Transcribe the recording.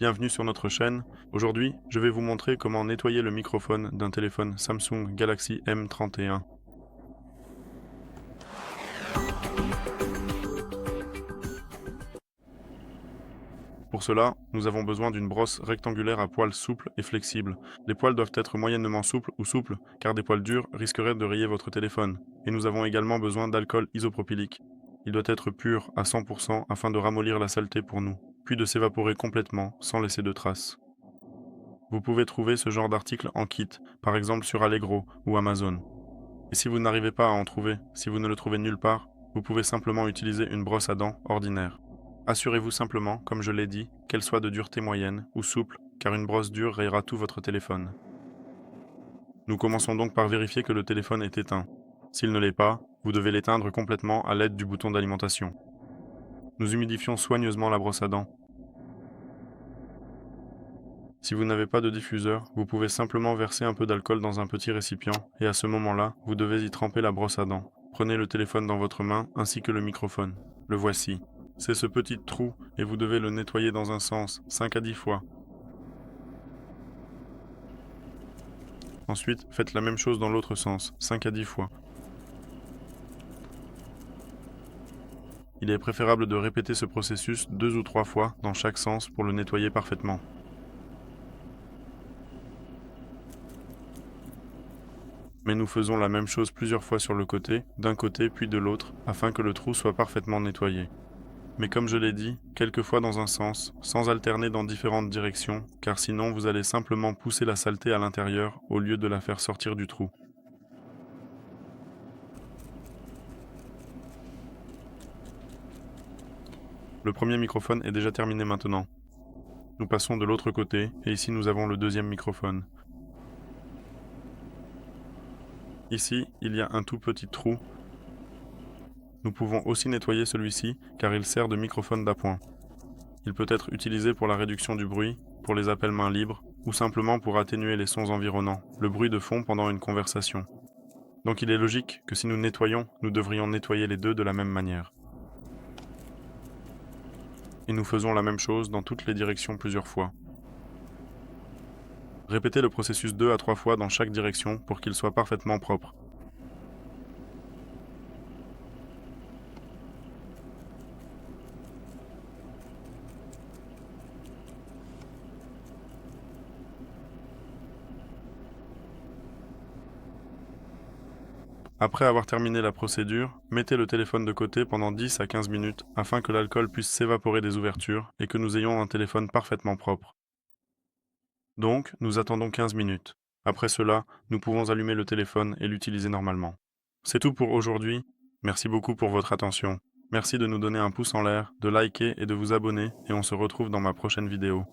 Bienvenue sur notre chaîne. Aujourd'hui, je vais vous montrer comment nettoyer le microphone d'un téléphone Samsung Galaxy M31. Pour cela, nous avons besoin d'une brosse rectangulaire à poils souples et flexibles. Les poils doivent être moyennement souples ou souples, car des poils durs risqueraient de rayer votre téléphone. Et nous avons également besoin d'alcool isopropylique. Il doit être pur à 100% afin de ramollir la saleté pour nous, puis de s'évaporer complètement sans laisser de traces. Vous pouvez trouver ce genre d'article en kit, par exemple sur Allegro ou Amazon. Et si vous n'arrivez pas à en trouver, si vous ne le trouvez nulle part, vous pouvez simplement utiliser une brosse à dents ordinaire. Assurez-vous simplement, comme je l'ai dit, qu'elle soit de dureté moyenne ou souple, car une brosse dure rayera tout votre téléphone. Nous commençons donc par vérifier que le téléphone est éteint. S'il ne l'est pas, vous devez l'éteindre complètement à l'aide du bouton d'alimentation. Nous humidifions soigneusement la brosse à dents. Si vous n'avez pas de diffuseur, vous pouvez simplement verser un peu d'alcool dans un petit récipient, et à ce moment-là, vous devez y tremper la brosse à dents. Prenez le téléphone dans votre main, ainsi que le microphone. Le voici. C'est ce petit trou, et vous devez le nettoyer dans un sens, 5 à 10 fois. Ensuite, faites la même chose dans l'autre sens, 5 à 10 fois. Il est préférable de répéter ce processus 2 ou 3 fois dans chaque sens pour le nettoyer parfaitement. Mais nous faisons la même chose plusieurs fois sur le côté, d'un côté puis de l'autre, afin que le trou soit parfaitement nettoyé. Mais comme je l'ai dit, quelquefois dans un sens, sans alterner dans différentes directions, car sinon vous allez simplement pousser la saleté à l'intérieur au lieu de la faire sortir du trou. Le premier microphone est déjà terminé maintenant. Nous passons de l'autre côté, et ici nous avons le deuxième microphone. Ici, il y a un tout petit trou. Nous pouvons aussi nettoyer celui-ci, car il sert de microphone d'appoint. Il peut être utilisé pour la réduction du bruit, pour les appels main libre, ou simplement pour atténuer les sons environnants, le bruit de fond pendant une conversation. Donc il est logique que si nous nettoyons, nous devrions nettoyer les deux de la même manière. Et nous faisons la même chose dans toutes les directions plusieurs fois. Répétez le processus 2 à 3 fois dans chaque direction pour qu'il soit parfaitement propre. Après avoir terminé la procédure, mettez le téléphone de côté pendant 10 à 15 minutes afin que l'alcool puisse s'évaporer des ouvertures et que nous ayons un téléphone parfaitement propre. Donc, nous attendons 15 minutes. Après cela, nous pouvons allumer le téléphone et l'utiliser normalement. C'est tout pour aujourd'hui. Merci beaucoup pour votre attention. Merci de nous donner un pouce en l'air, de liker et de vous abonner, et on se retrouve dans ma prochaine vidéo.